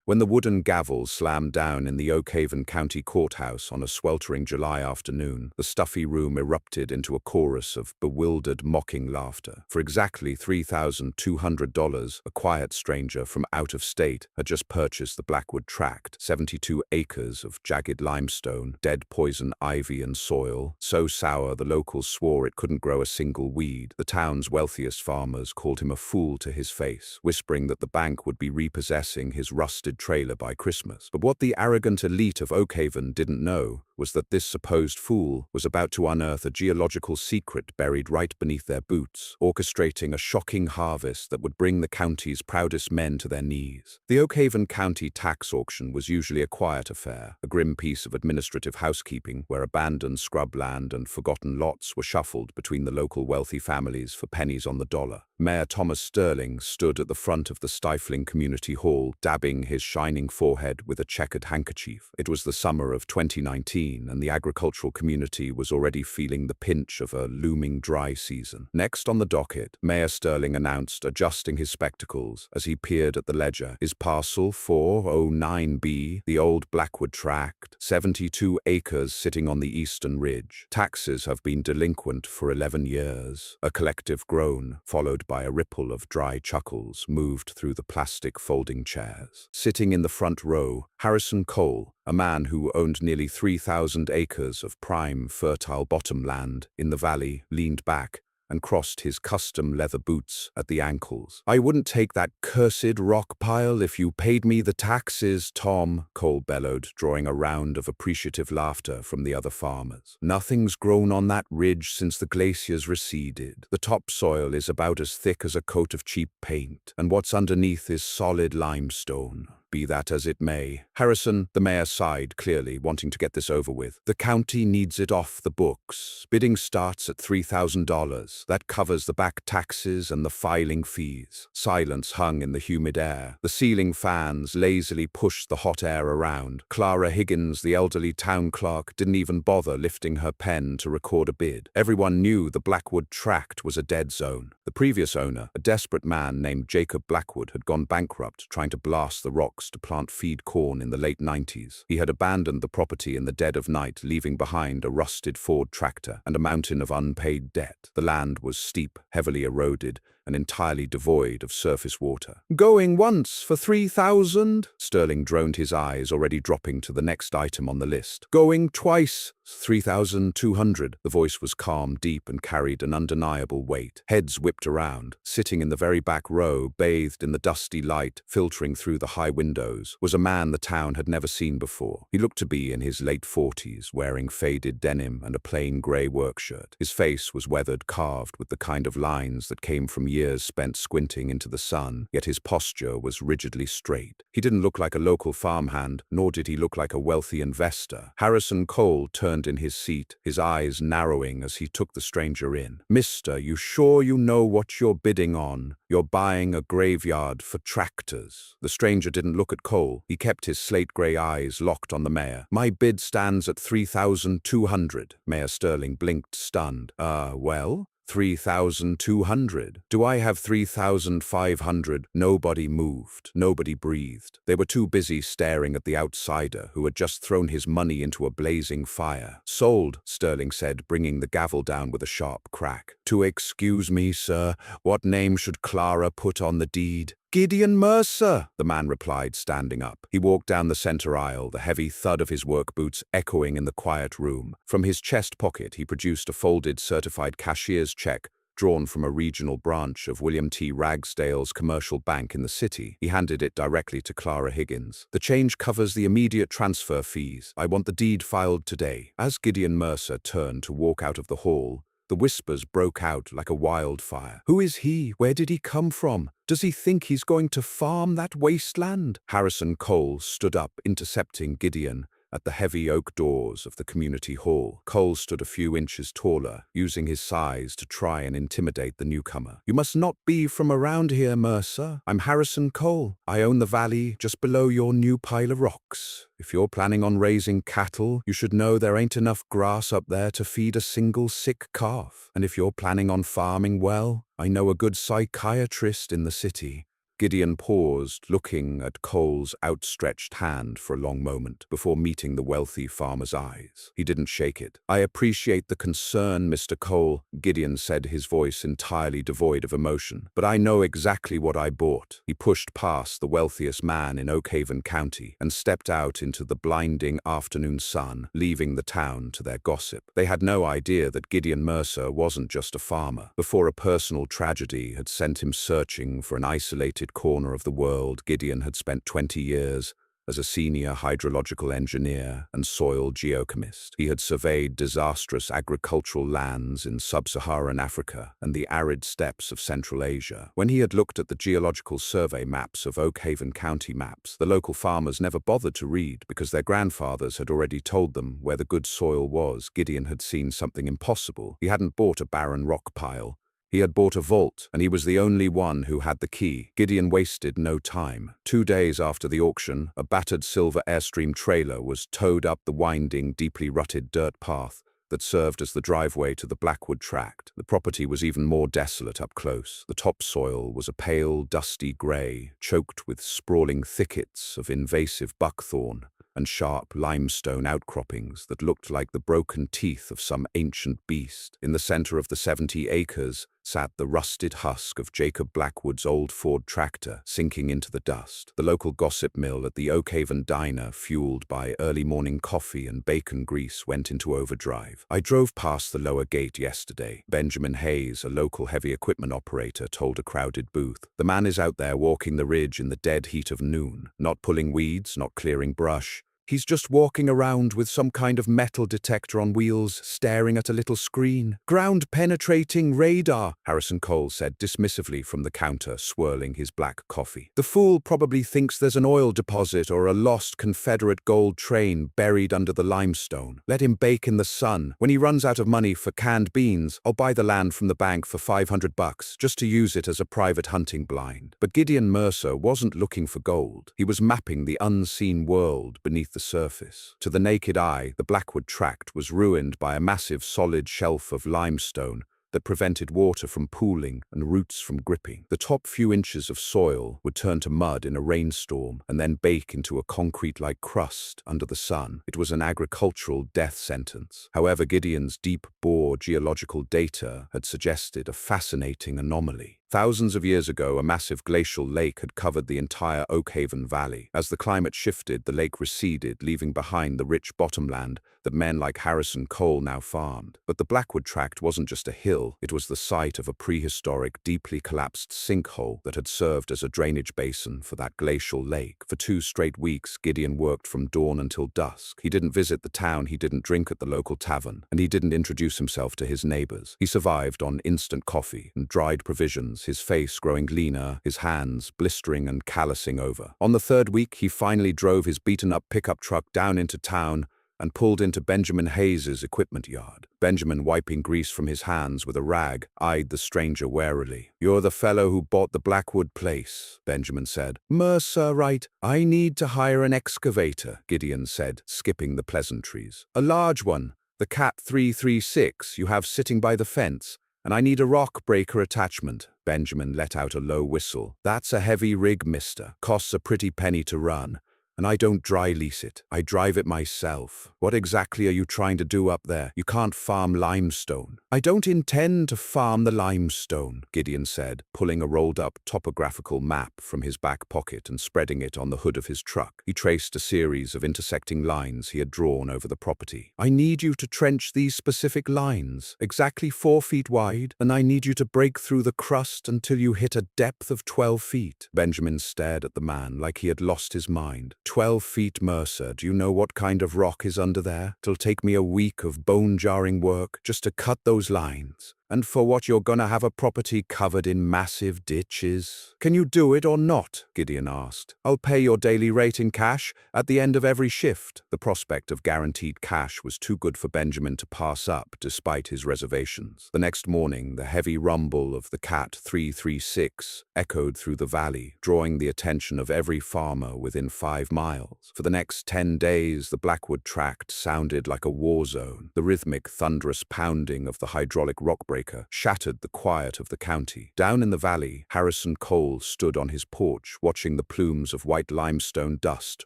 When the wooden gavel slammed down in the Oakhaven County Courthouse on a sweltering July afternoon, the stuffy room erupted into a chorus of bewildered, mocking laughter. For exactly $3,200, a quiet stranger from out of state had just purchased the Blackwood Tract, 72 acres of jagged limestone, dead poison ivy and soil, so sour the locals swore it couldn't grow a single weed. The town's wealthiest farmers called him a fool to his face, whispering that the bank would be repossessing his rusted trailer by Christmas. But what the arrogant elite of Oakhaven didn't know was that this supposed fool was about to unearth a geological secret buried right beneath their boots, orchestrating a shocking harvest that would bring the county's proudest men to their knees. The Oakhaven County tax auction was usually a quiet affair, a grim piece of administrative housekeeping where abandoned scrubland and forgotten lots were shuffled between the local wealthy families for pennies on the dollar. Mayor Thomas Sterling stood at the front of the stifling community hall, dabbing his shining forehead with a checkered handkerchief. It was the summer of 2019, and the agricultural community was already feeling the pinch of a looming dry season. Next on the docket, Mayor Sterling announced, adjusting his spectacles as he peered at the ledger, is parcel 409B, the old Blackwood Tract, 72 acres sitting on the eastern ridge. Taxes have been delinquent for 11 years. A collective groan, followed by a ripple of dry chuckles, moved through the plastic folding chairs. Sitting in the front row, Harrison Cole, a man who owned nearly 3,000 acres of prime, fertile bottomland in the valley, leaned back and crossed his custom leather boots at the ankles. "I wouldn't take that cursed rock pile if you paid me the taxes, Tom," Cole bellowed, drawing a round of appreciative laughter from the other farmers. "Nothing's grown on that ridge since the glaciers receded. The topsoil is about as thick as a coat of cheap paint, and what's underneath is solid limestone. Be that as it may." Harrison, the mayor, sighed clearly, wanting to get this over with. "The county needs it off the books. Bidding starts at $3,000. That covers the back taxes and the filing fees." Silence hung in the humid air. The ceiling fans lazily pushed the hot air around. Clara Higgins, the elderly town clerk, didn't even bother lifting her pen to record a bid. Everyone knew the Blackwood Tract was a dead zone. The previous owner, a desperate man named Jacob Blackwood, had gone bankrupt trying to blast the rocks to plant feed corn in the late 90s. He had abandoned the property in the dead of night, leaving behind a rusted Ford tractor and a mountain of unpaid debt. The land was steep, heavily eroded, and entirely devoid of surface water. "Going once for 3,000? Sterling droned, his eyes already dropping to the next item on the list. "Going twice? 3,200. The voice was calm, deep, and carried an undeniable weight. Heads whipped around. Sitting in the very back row, bathed in the dusty light filtering through the high windows, was a man the town had never seen before. He looked to be in his late 40s, wearing faded denim and a plain grey work shirt. His face was weathered, carved with the kind of lines that came from years spent squinting into the sun, yet his posture was rigidly straight. He didn't look like a local farmhand, nor did he look like a wealthy investor. Harrison Cole turned in his seat, his eyes narrowing as he took the stranger in. "Mister, you sure you know what you're bidding on? You're buying a graveyard for tractors." The stranger didn't look at Cole. He kept his slate-grey eyes locked on the mayor. "My bid stands at 3,200. Mayor Sterling blinked, stunned. Well? 3,200. Do I have 3,500? Nobody moved. Nobody breathed. They were too busy staring at the outsider who had just thrown his money into a blazing fire. "Sold," Sterling said, bringing the gavel down with a sharp crack. "To excuse me, sir, what name should Clara put on the deed?" "Gideon Mercer," the man replied, standing up. He walked down the center aisle, the heavy thud of his work boots echoing in the quiet room. From his chest pocket, he produced a folded certified cashier's check drawn from a regional branch of William T. Ragsdale's commercial bank in the city. He handed it directly to Clara Higgins. "The change covers the immediate transfer fees. I want the deed filed today." As Gideon Mercer turned to walk out of the hall, the whispers broke out like a wildfire. "Who is he? Where did he come from? Does he think he's going to farm that wasteland?" Harrison Cole stood up, intercepting Gideon at the heavy oak doors of the community hall. Cole stood a few inches taller, using his size to try and intimidate the newcomer. "You must not be from around here, Mercer. I'm Harrison Cole. I own the valley just below your new pile of rocks. If you're planning on raising cattle, you should know there ain't enough grass up there to feed a single sick calf. And if you're planning on farming, well, I know a good psychiatrist in the city. Gideon paused, looking at Cole's outstretched hand for a long moment before meeting the wealthy farmer's eyes. He didn't shake it. "I appreciate the concern, Mr. Cole," Gideon said, his voice entirely devoid of emotion. "But I know exactly what I bought." He pushed past the wealthiest man in Oakhaven County and stepped out into the blinding afternoon sun, leaving the town to their gossip. They had no idea that Gideon Mercer wasn't just a farmer. Before a personal tragedy had sent him searching for an isolated corner of the world, Gideon had spent 20 years as a senior hydrological engineer and soil geochemist. He had surveyed disastrous agricultural lands in sub-Saharan Africa and the arid steppes of Central Asia. When he had looked at the geological survey maps of Oakhaven County maps, the local farmers never bothered to read because their grandfathers had already told them where the good soil was. Gideon had seen something impossible. He hadn't bought a barren rock pile. He had bought a vault, and he was the only one who had the key. Gideon wasted no time. 2 days after the auction, a battered silver Airstream trailer was towed up the winding, deeply rutted dirt path that served as the driveway to the Blackwood tract. The property was even more desolate up close. The topsoil was a pale, dusty grey, choked with sprawling thickets of invasive buckthorn and sharp limestone outcroppings that looked like the broken teeth of some ancient beast. In the center of the 70 acres sat the rusted husk of Jacob Blackwood's old Ford tractor, sinking into the dust. The local gossip mill at the Oakhaven diner, fueled by early morning coffee and bacon grease, went into overdrive. "I drove past the lower gate yesterday," Benjamin Hayes, a local heavy equipment operator, told a crowded booth. "The man is out there walking the ridge in the dead heat of noon, not pulling weeds, not clearing brush. He's just walking around with some kind of metal detector on wheels, staring at a little screen. Ground-penetrating radar," Harrison Cole said dismissively from the counter, swirling his black coffee. "The fool probably thinks there's an oil deposit or a lost Confederate gold train buried under the limestone. Let him bake in the sun. When he runs out of money for canned beans, I'll buy the land from the bank for $500 just to use it as a private hunting blind." But Gideon Mercer wasn't looking for gold. He was mapping the unseen world beneath the surface. To the naked eye, the Blackwood tract was ruined by a massive solid shelf of limestone that prevented water from pooling and roots from gripping. The top few inches of soil would turn to mud in a rainstorm and then bake into a concrete-like crust under the sun. It was an agricultural death sentence. However, Gideon's deep-bore geological data had suggested a fascinating anomaly. Thousands of years ago, a massive glacial lake had covered the entire Oakhaven Valley. As the climate shifted, the lake receded, leaving behind the rich bottomland that men like Harrison Cole now farmed. But the Blackwood tract wasn't just a hill, it was the site of a prehistoric, deeply collapsed sinkhole that had served as a drainage basin for that glacial lake. For 2 straight weeks, Gideon worked from dawn until dusk. He didn't visit the town, he didn't drink at the local tavern, and he didn't introduce himself to his neighbors. He survived on instant coffee and dried provisions, his face growing leaner, his hands blistering and callousing over. On the 3rd week, he finally drove his beaten-up pickup truck down into town and pulled into Benjamin Hayes's equipment yard. Benjamin, wiping grease from his hands with a rag, eyed the stranger warily. "You're the fellow who bought the Blackwood place," Benjamin said. "Mercer, right. I need to hire an excavator," Gideon said, skipping the pleasantries. "A large one, the Cat 336 you have sitting by the fence. And I need a rock breaker attachment." Benjamin let out a low whistle. "That's a heavy rig, mister. Costs a pretty penny to run. And I don't dry lease it. I drive it myself. What exactly are you trying to do up there? You can't farm limestone." "I don't intend to farm the limestone," Gideon said, pulling a rolled-up topographical map from his back pocket and spreading it on the hood of his truck. He traced a series of intersecting lines he had drawn over the property. "I need you to trench these specific lines, exactly 4 feet wide, and I need you to break through the crust until you hit a depth of 12 feet. Benjamin stared at the man like he had lost his mind. 12 feet, Mercer. Do you know what kind of rock is under there? It'll take me a week of bone-jarring work just to cut those lines. And for what you're gonna have a property covered in massive ditches. Can you do it or not?" Gideon asked. "I'll pay your daily rate in cash at the end of every shift." The prospect of guaranteed cash was too good for Benjamin to pass up, despite his reservations. The next morning, the heavy rumble of the Cat 336 echoed through the valley, drawing the attention of every farmer within 5 miles. For the next 10 days, the Blackwood tract sounded like a war zone. The rhythmic, thunderous pounding of the hydraulic rock breakers rockbreaker shattered the quiet of the county. Down in the valley, Harrison Cole stood on his porch, watching the plumes of white limestone dust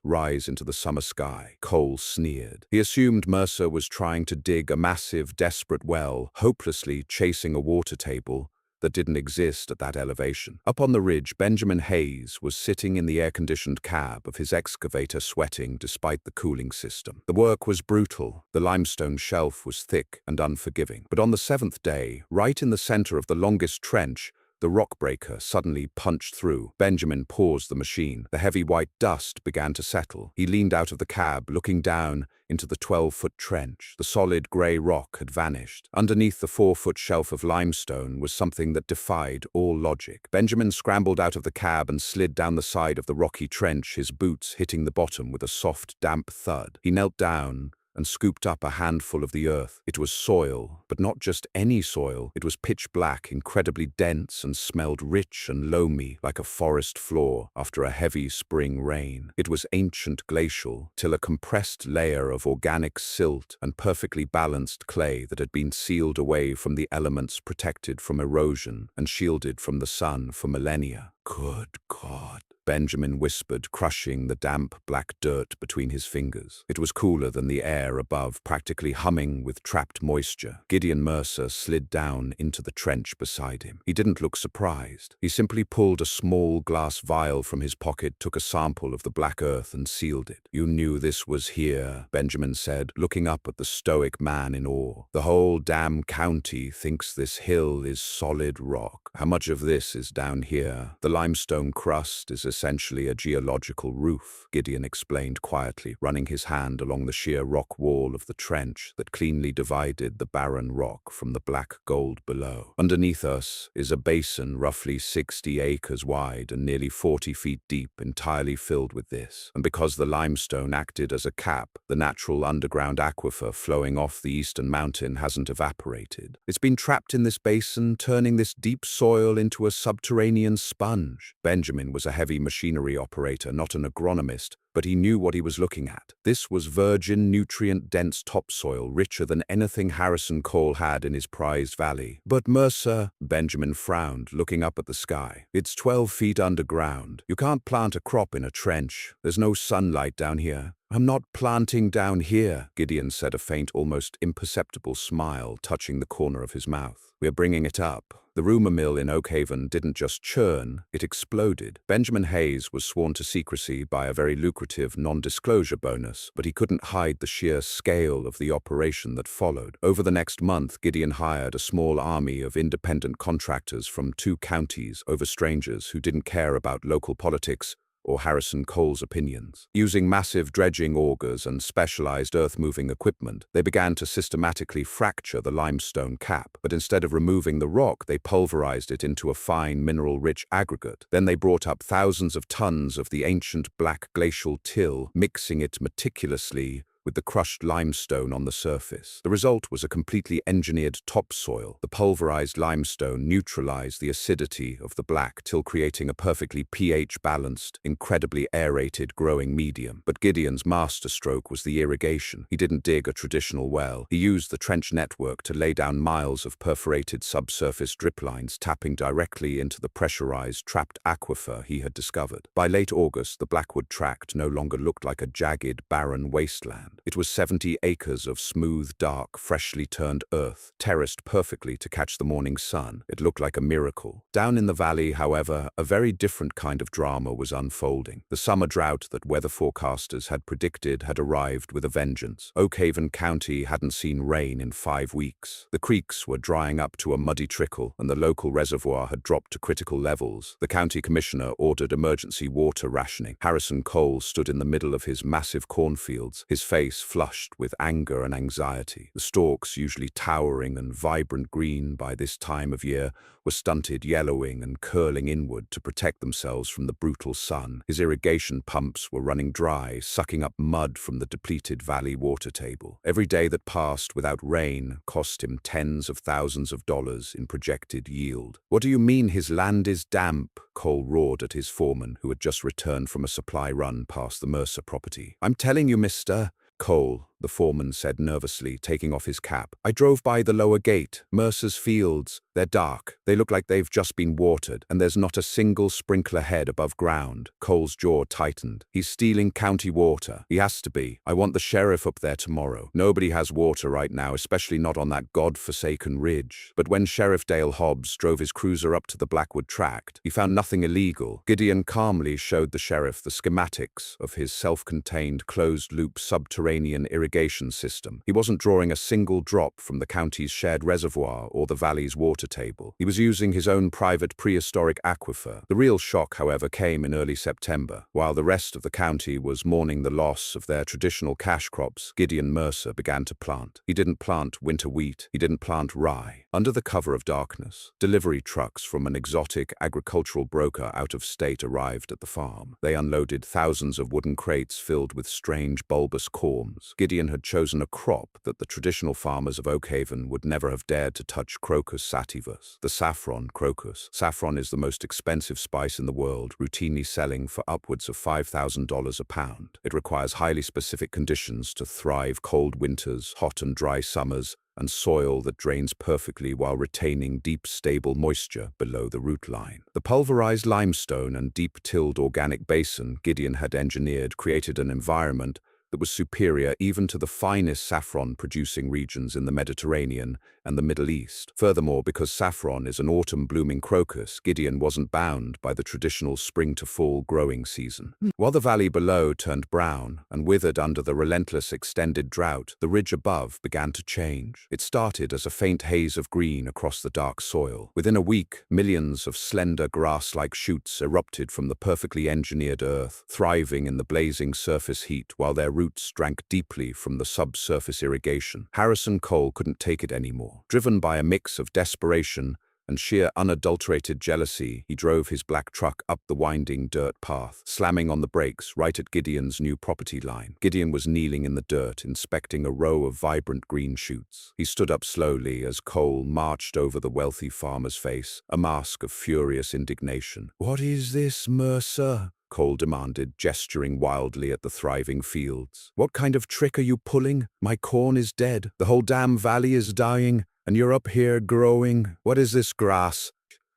rise into the summer sky. Cole sneered. He assumed Mercer was trying to dig a massive, desperate well, hopelessly chasing a water table that didn't exist at that elevation. Up on the ridge, Benjamin Hayes was sitting in the air-conditioned cab of his excavator, sweating despite the cooling system. The work was brutal. The limestone shelf was thick and unforgiving. But on the seventh day, right in the center of the longest trench, the rockbreaker suddenly punched through. Benjamin paused the machine. The heavy white dust began to settle. He leaned out of the cab, looking down into the 12-foot trench. The solid grey rock had vanished. Underneath the 4-foot shelf of limestone was something that defied all logic. Benjamin scrambled out of the cab and slid down the side of the rocky trench, his boots hitting the bottom with a soft, damp thud. He knelt down and scooped up a handful of the earth. It was soil, but not just any soil. It was pitch black, incredibly dense, and smelled rich and loamy like a forest floor after a heavy spring rain. It was ancient glacial, till a compressed layer of organic silt and perfectly balanced clay that had been sealed away from the elements, protected from erosion and shielded from the sun for millennia. Good God, Benjamin whispered, crushing the damp black dirt between his fingers. It was cooler than the air above, practically humming with trapped moisture. Gideon Mercer slid down into the trench beside him. He didn't look surprised. He simply pulled a small glass vial from his pocket, took a sample of the black earth and sealed it. "You knew this was here," Benjamin said, looking up at the stoic man in awe. "The whole damn county thinks this hill is solid rock. How much of this is down here? The limestone crust is essentially a geological roof," Gideon explained quietly, running his hand along the sheer rock wall of the trench that cleanly divided the barren rock from the black gold below. "Underneath us is a basin roughly 60 acres wide and nearly 40 feet deep, entirely filled with this. And because the limestone acted as a cap, the natural underground aquifer flowing off the eastern mountain hasn't evaporated. It's been trapped in this basin, turning this deep soil into a subterranean sponge." Benjamin was a heavy machinery operator, not an agronomist, but he knew what he was looking at. This was virgin, nutrient-dense topsoil, richer than anything Harrison Cole had in his prized valley. "But Mercer," Benjamin frowned, looking up at the sky. "It's 12 feet underground. You can't plant a crop in a trench. There's no sunlight down here." "I'm not planting down here," Gideon said, a faint, almost imperceptible smile touching the corner of his mouth. "We're bringing it up." The rumor mill in Oakhaven didn't just churn, it exploded. Benjamin Hayes was sworn to secrecy by a very lucrative non-disclosure bonus, but he couldn't hide the sheer scale of the operation that followed. Over the next month, Gideon hired a small army of independent contractors from 2 counties over strangers who didn't care about local politics or Harrison Cole's opinions. Using massive dredging augers and specialized earth-moving equipment, they began to systematically fracture the limestone cap. But instead of removing the rock, they pulverized it into a fine, mineral-rich aggregate. Then they brought up thousands of tons of the ancient black glacial till, mixing it meticulously with the crushed limestone on the surface. The result was a completely engineered topsoil. The pulverized limestone neutralized the acidity of the black till creating a perfectly pH-balanced, incredibly aerated growing medium. But Gideon's masterstroke was the irrigation. He didn't dig a traditional well. He used the trench network to lay down miles of perforated subsurface drip lines, tapping directly into the pressurized, trapped aquifer he had discovered. By late August, the Blackwood Tract no longer looked like a jagged, barren wasteland. It was 70 acres of smooth, dark, freshly turned earth, terraced perfectly to catch the morning sun. It looked like a miracle. Down in the valley, however, a very different kind of drama was unfolding. The summer drought that weather forecasters had predicted had arrived with a vengeance. Oakhaven County hadn't seen rain in 5 weeks. The creeks were drying up to a muddy trickle, and the local reservoir had dropped to critical levels. The county commissioner ordered emergency water rationing. Harrison Cole stood in the middle of his massive cornfields, his face flushed with anger and anxiety. The stalks, usually towering and vibrant green by this time of year, were stunted, yellowing and curling inward to protect themselves from the brutal sun. His irrigation pumps were running dry, sucking up mud from the depleted valley water table. Every day that passed without rain cost him tens of thousands of dollars in projected yield. "What do you mean his land is damp?" Cole roared at his foreman, who had just returned from a supply run past the Mercer property. "I'm telling you, mister." Cole, the foreman said nervously, taking off his cap. I drove by the lower gate, Mercer's fields. They're dark. They look like they've just been watered, and there's not a single sprinkler head above ground. Cole's jaw tightened. He's stealing county water. He has to be. I want the sheriff up there tomorrow. Nobody has water right now, especially not on that god-forsaken ridge. But when Sheriff Dale Hobbs drove his cruiser up to the Blackwood Tract, he found nothing illegal. Gideon calmly showed the sheriff the schematics of his self-contained, closed-loop subterranean irrigation system. He wasn't drawing a single drop from the county's shared reservoir or the valley's water table. He was using his own private prehistoric aquifer. The real shock, however, came in early September. While the rest of the county was mourning the loss of their traditional cash crops, Gideon Mercer began to plant. He didn't plant winter wheat. He didn't plant rye. Under the cover of darkness, delivery trucks from an exotic agricultural broker out of state arrived at the farm. They unloaded thousands of wooden crates filled with strange bulbous corms. Gideon had chosen a crop that the traditional farmers of Oakhaven would never have dared to touch: Crocus sativus, the saffron crocus. Saffron is the most expensive spice in the world, routinely selling for upwards of $5,000 a pound. It requires highly specific conditions to thrive: cold winters, hot and dry summers, and soil that drains perfectly while retaining deep, stable moisture below the root line. The pulverized limestone and deep-tilled organic basin Gideon had engineered created an environment that was superior even to the finest saffron-producing regions in the Mediterranean and the Middle East. Furthermore, because saffron is an autumn-blooming crocus, Gideon wasn't bound by the traditional spring-to-fall growing season. While the valley below turned brown and withered under the relentless extended drought, the ridge above began to change. It started as a faint haze of green across the dark soil. Within a week, millions of slender grass-like shoots erupted from the perfectly engineered earth, thriving in the blazing surface heat while their roots drank deeply from the subsurface irrigation. Harrison Cole couldn't take it anymore. Driven by a mix of desperation and sheer unadulterated jealousy, he drove his black truck up the winding dirt path, slamming on the brakes right at Gideon's new property line. Gideon was kneeling in the dirt, inspecting a row of vibrant green shoots. He stood up slowly as Cole marched over the wealthy farmer's face, a mask of furious indignation. "What is this, Mercer?" Cole demanded, gesturing wildly at the thriving fields. "What kind of trick are you pulling? My corn is dead. The whole damn valley is dying, and you're up here growing. What is this grass?"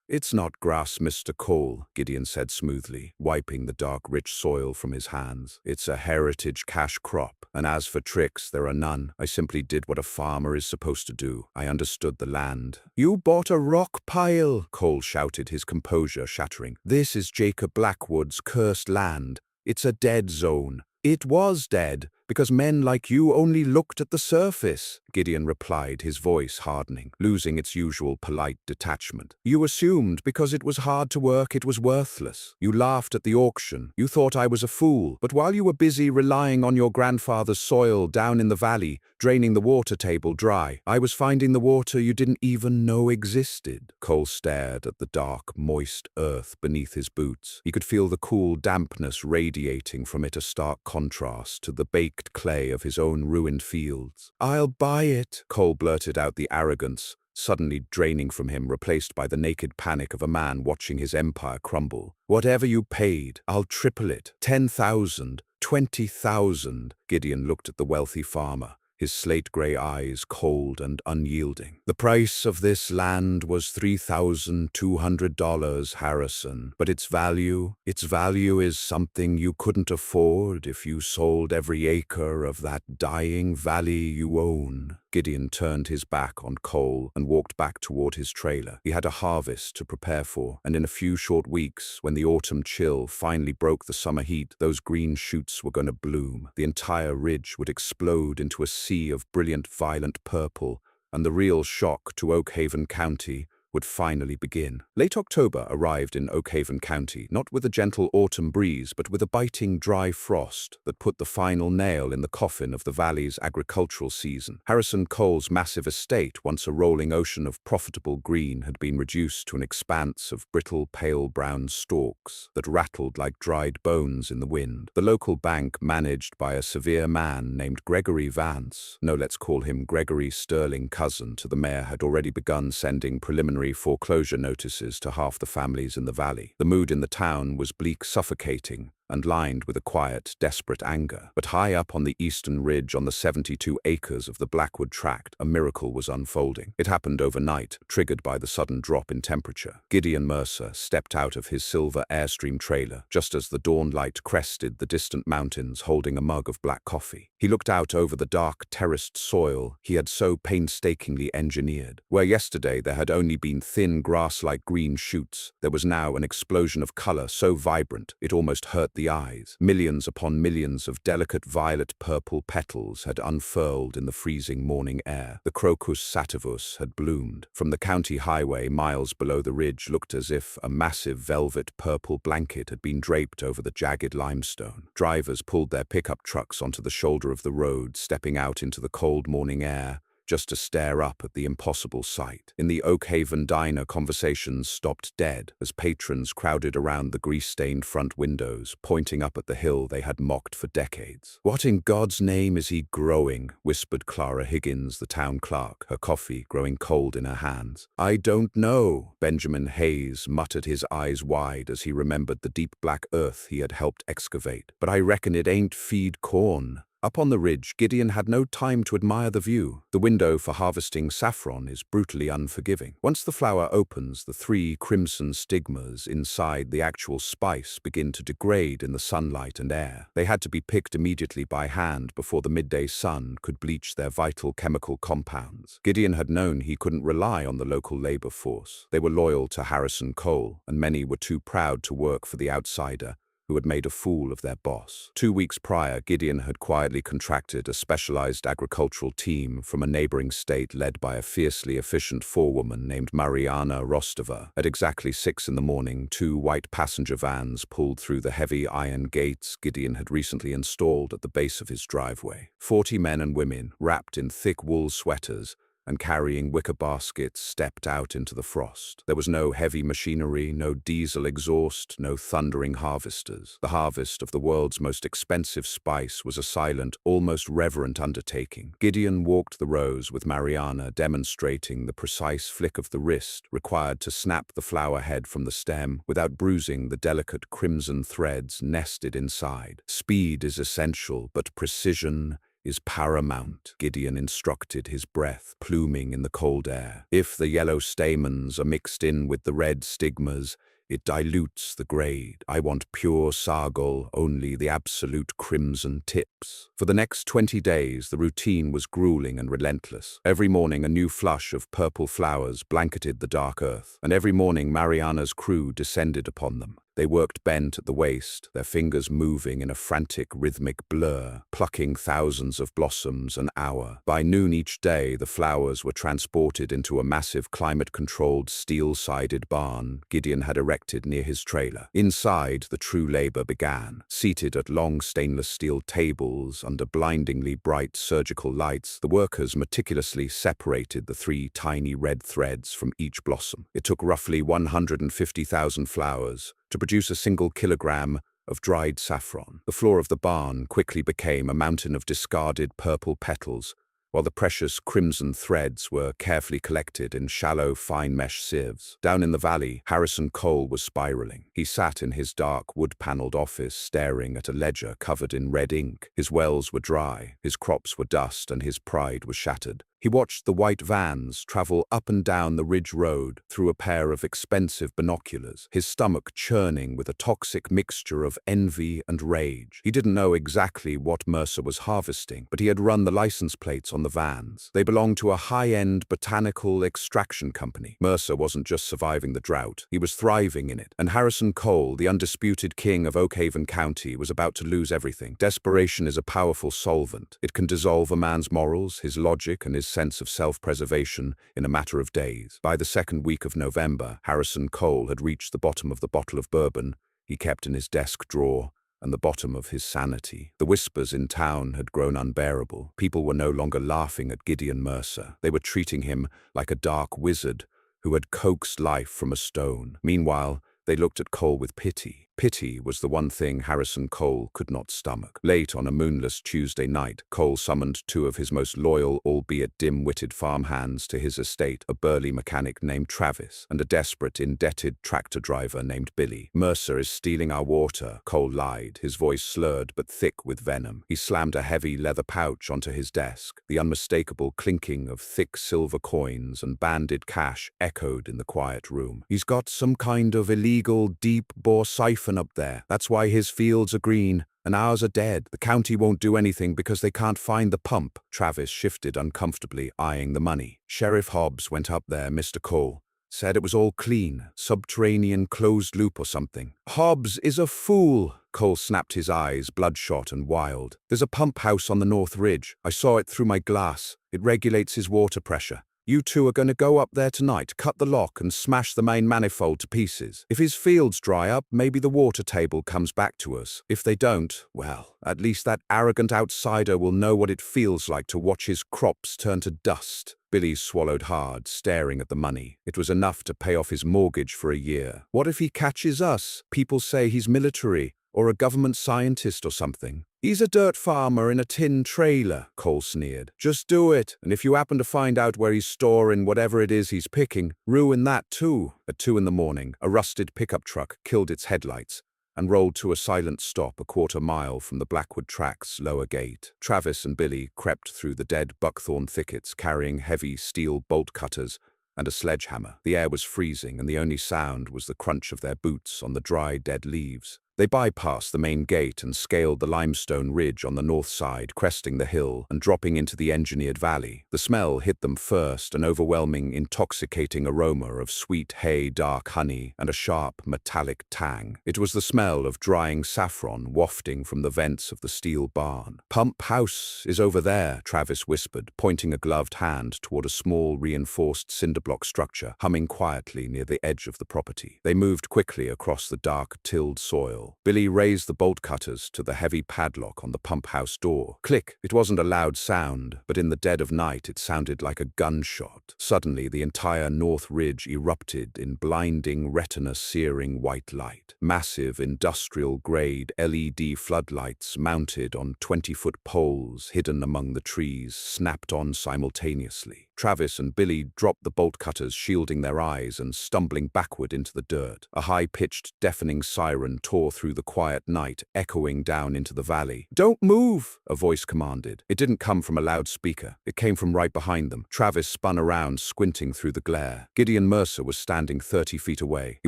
"It's not grass, Mr. Cole," Gideon said smoothly, wiping the dark, rich soil from his hands. "It's a heritage cash crop, and as for tricks, there are none. I simply did what a farmer is supposed to do. I understood the land." "You bought a rock pile!" Cole shouted, his composure shattering. "This is Jacob Blackwood's cursed land. It's a dead zone." "It was dead, because men like you only looked at the surface," Gideon replied, his voice hardening, losing its usual polite detachment. "You assumed because it was hard to work it was worthless. You laughed at the auction. You thought I was a fool. But while you were busy relying on your grandfather's soil down in the valley, draining the water table dry, I was finding the water you didn't even know existed." Cole stared at the dark, moist earth beneath his boots. He could feel the cool dampness radiating from it, a stark contrast to the baked clay of his own ruined fields. "I'll buy it," Cole blurted out, the arrogance suddenly draining from him, replaced by the naked panic of a man watching his empire crumble. "Whatever you paid, I'll triple it. 10,000, 20,000. Gideon looked at the wealthy farmer, his slate-gray eyes cold and unyielding. "The price of this land was $3,200, Harrison, but its value is something you couldn't afford if you sold every acre of that dying valley you own." Gideon turned his back on Cole and walked back toward his trailer. He had a harvest to prepare for, and in a few short weeks, when the autumn chill finally broke the summer heat, those green shoots were going to bloom. The entire ridge would explode into a sea of brilliant violet purple, and the real shock to Oakhaven County would finally begin. Late October arrived in Oakhaven County, not with a gentle autumn breeze, but with a biting dry frost that put the final nail in the coffin of the valley's agricultural season. Harrison Cole's massive estate, once a rolling ocean of profitable green, had been reduced to an expanse of brittle, pale brown stalks that rattled like dried bones in the wind. The local bank, managed by a severe man named Gregory Vance, no, let's call him Gregory Sterling, cousin to the mayor, had already begun sending preliminary foreclosure notices to half the families in the valley. The mood in the town was bleak, suffocating, and lined with a quiet, desperate anger. But high up on the eastern ridge on the 72 acres of the Blackwood Tract, a miracle was unfolding. It happened overnight, triggered by the sudden drop in temperature. Gideon Mercer stepped out of his silver Airstream trailer just as the dawn light crested the distant mountains, holding a mug of black coffee. He looked out over the dark, terraced soil he had so painstakingly engineered. Where yesterday there had only been thin grass-like green shoots, there was now an explosion of color so vibrant it almost hurt the eyes. Millions upon millions of delicate violet-purple petals had unfurled in the freezing morning air. The crocus sativus had bloomed. From the county highway miles below the ridge looked as if a massive velvet purple blanket had been draped over the jagged limestone. Drivers pulled their pickup trucks onto the shoulder of the road, stepping out into the cold morning air, just to stare up at the impossible sight. In the Oakhaven diner, conversations stopped dead as patrons crowded around the grease-stained front windows, pointing up at the hill they had mocked for decades. "What in God's name is he growing?" whispered Clara Higgins, the town clerk, her coffee growing cold in her hands. "I don't know," Benjamin Hayes muttered, his eyes wide as he remembered the deep black earth he had helped excavate. "But I reckon it ain't feed corn." Up on the ridge, Gideon had no time to admire the view. The window for harvesting saffron is brutally unforgiving. Once the flower opens, the 3 crimson stigmas inside the actual spice begin to degrade in the sunlight and air. They had to be picked immediately by hand before the midday sun could bleach their vital chemical compounds. Gideon had known he couldn't rely on the local labor force. They were loyal to Harrison Cole, and many were too proud to work for the outsider who had made a fool of their boss. 2 weeks prior, Gideon had quietly contracted a specialized agricultural team from a neighboring state led by a fiercely efficient forewoman named Mariana Rostova. At exactly 6 in the morning, 2 white passenger vans pulled through the heavy iron gates Gideon had recently installed at the base of his driveway. 40 men and women, wrapped in thick wool sweaters and carrying wicker baskets, stepped out into the frost. There was no heavy machinery, no diesel exhaust, no thundering harvesters. The harvest of the world's most expensive spice was a silent, almost reverent undertaking. Gideon walked the rows with Mariana, demonstrating the precise flick of the wrist required to snap the flower head from the stem without bruising the delicate crimson threads nested inside. "Speed is essential, but precision is paramount," Gideon instructed, his breath pluming in the cold air. "If the yellow stamens are mixed in with the red stigmas, it dilutes the grade. I want pure sargol, only the absolute crimson tips." For the next 20 days, the routine was grueling and relentless. Every morning, a new flush of purple flowers blanketed the dark earth, and every morning Mariana's crew descended upon them. They worked bent at the waist, their fingers moving in a frantic, rhythmic blur, plucking thousands of blossoms an hour. By noon each day, the flowers were transported into a massive climate-controlled steel-sided barn Gideon had erected near his trailer. Inside, the true labor began. Seated at long stainless steel tables under blindingly bright surgical lights, the workers meticulously separated the 3 tiny red threads from each blossom. It took roughly 150,000 flowers to produce a single kilogram of dried saffron. The floor of the barn quickly became a mountain of discarded purple petals, while the precious crimson threads were carefully collected in shallow, fine mesh sieves. Down in the valley, Harrison Cole was spiraling. He sat in his dark, wood-paneled office, staring at a ledger covered in red ink. His wells were dry, his crops were dust, and his pride was shattered. He watched the white vans travel up and down the ridge road through a pair of expensive binoculars, his stomach churning with a toxic mixture of envy and rage. He didn't know exactly what Mercer was harvesting, but he had run the license plates on the vans. They belonged to a high-end botanical extraction company. Mercer wasn't just surviving the drought, he was thriving in it. And Harrison Cole, the undisputed king of Oakhaven County, was about to lose everything. Desperation is a powerful solvent. It can dissolve a man's morals, his logic, and his sense of self-preservation in a matter of days. By the second week of November, Harrison Cole had reached the bottom of the bottle of bourbon he kept in his desk drawer, and the bottom of his sanity. The whispers in town had grown unbearable. People were no longer laughing at Gideon Mercer. They were treating him like a dark wizard who had coaxed life from a stone. Meanwhile, they looked at Cole with pity. Pity was the one thing Harrison Cole could not stomach. Late on a moonless Tuesday night, Cole summoned two of his most loyal, albeit dim-witted farmhands to his estate, a burly mechanic named Travis and a desperate, indebted tractor driver named Billy. "Mercer is stealing our water," Cole lied, his voice slurred but thick with venom. He slammed a heavy leather pouch onto his desk. The unmistakable clinking of thick silver coins and banded cash echoed in the quiet room. "He's got some kind of illegal deep-bore siphon up there. That's why his fields are green and ours are dead. The county won't do anything because they can't find the pump." Travis shifted uncomfortably, eyeing the money. "Sheriff Hobbs went up there, Mr. Cole. Said it was all clean, subterranean closed loop or something." "Hobbs is a fool." Cole snapped, his eyes bloodshot and wild. "There's a pump house on the North Ridge. I saw it through my glass. It regulates his water pressure. You two are going to go up there tonight, cut the lock, and smash the main manifold to pieces. If his fields dry up, maybe the water table comes back to us. If they don't, well, at least that arrogant outsider will know what it feels like to watch his crops turn to dust." Billy swallowed hard, staring at the money. It was enough to pay off his mortgage for a year. "What if he catches us? People say he's military, or a government scientist or something." "He's a dirt farmer in a tin trailer," Cole sneered. "Just do it, and if you happen to find out where he's storing whatever it is he's picking, ruin that too." At 2 a.m, a rusted pickup truck killed its headlights and rolled to a silent stop a quarter-mile from the Blackwood Track's lower gate. Travis and Billy crept through the dead buckthorn thickets, carrying heavy steel bolt cutters and a sledgehammer. The air was freezing, and the only sound was the crunch of their boots on the dry, dead leaves. They bypassed the main gate and scaled the limestone ridge on the north side, cresting the hill and dropping into the engineered valley. The smell hit them first, an overwhelming, intoxicating aroma of sweet hay, dark honey, and a sharp, metallic tang. It was the smell of drying saffron wafting from the vents of the steel barn. "Pump house is over there," Travis whispered, pointing a gloved hand toward a small, reinforced cinder-block structure, humming quietly near the edge of the property. They moved quickly across the dark, tilled soil. Billy raised the bolt cutters to the heavy padlock on the pump house door. Click! It wasn't a loud sound, but in the dead of night it sounded like a gunshot. Suddenly, the entire North Ridge erupted in blinding, retina-searing white light. Massive, industrial-grade LED floodlights mounted on 20-foot poles hidden among the trees snapped on simultaneously. Travis and Billy dropped the bolt cutters, shielding their eyes and stumbling backward into the dirt. A high-pitched, deafening siren tore through the quiet night, echoing down into the valley. "Don't move!" a voice commanded. It didn't come from a loudspeaker. It came from right behind them. Travis spun around, squinting through the glare. Gideon Mercer was standing 30 feet away. He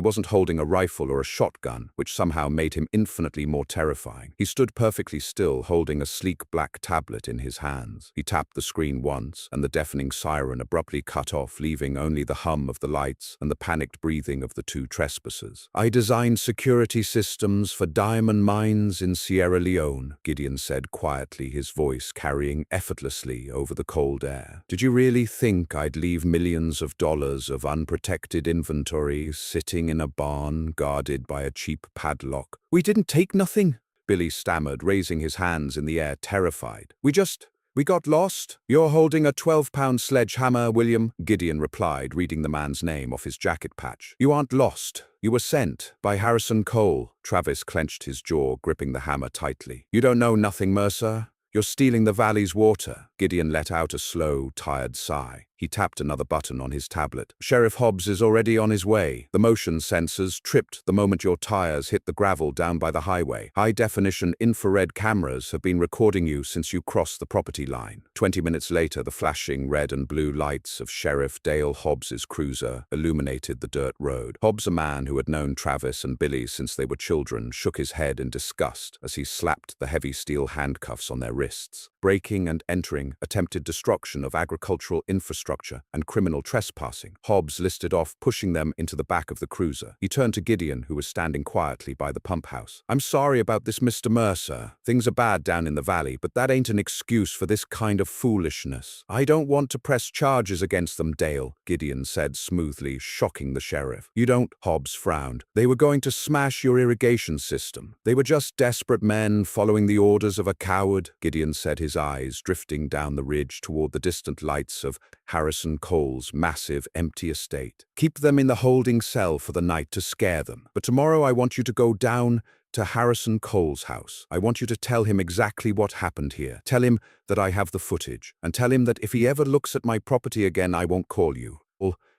wasn't holding a rifle or a shotgun, which somehow made him infinitely more terrifying. He stood perfectly still, holding a sleek black tablet in his hands. He tapped the screen once, and the deafening siren abruptly cut off, leaving only the hum of the lights and the panicked breathing of the two trespassers. "I designed security systems for diamond mines in Sierra Leone," Gideon said quietly, his voice carrying effortlessly over the cold air. "Did you really think I'd leave millions of dollars of unprotected inventory sitting in a barn guarded by a cheap padlock?" "We didn't take nothing," Billy stammered, raising his hands in the air, terrified. We got lost." "You're holding a 12-pound sledgehammer, William," Gideon replied, reading the man's name off his jacket patch. "You aren't lost. You were sent by Harrison Cole." Travis clenched his jaw, gripping the hammer tightly. "You don't know nothing, Mercer. You're stealing the valley's water." Gideon let out a slow, tired sigh. He tapped another button on his tablet. "Sheriff Hobbs is already on his way. The motion sensors tripped the moment your tires hit the gravel down by the highway. High-definition infrared cameras have been recording you since you crossed the property line." 20 minutes later, the flashing red and blue lights of Sheriff Dale Hobbs's cruiser illuminated the dirt road. Hobbs, a man who had known Travis and Billy since they were children, shook his head in disgust as he slapped the heavy steel handcuffs on their wrists. Breaking and entering, attempted destruction of agricultural infrastructure, and criminal trespassing. Hobbs listed off, pushing them into the back of the cruiser. He turned to Gideon, who was standing quietly by the pump house. "I'm sorry about this, Mr. Mercer. Things are bad down in the valley, but that ain't an excuse for this kind of foolishness." "I don't want to press charges against them, Dale," Gideon said smoothly, shocking the sheriff. "You don't?" Hobbs frowned. "They were going to smash your irrigation system. They were just desperate men following the orders of a coward," Gideon said, his eyes drifting down the ridge toward the distant lights of Harrison Cole's massive, empty estate. Keep them in the holding cell for the night to scare them. But tomorrow I want you to go down to Harrison Cole's house. I want you to tell him exactly what happened here. Tell him that I have the footage, and tell him that if he ever looks at my property again, I won't call you.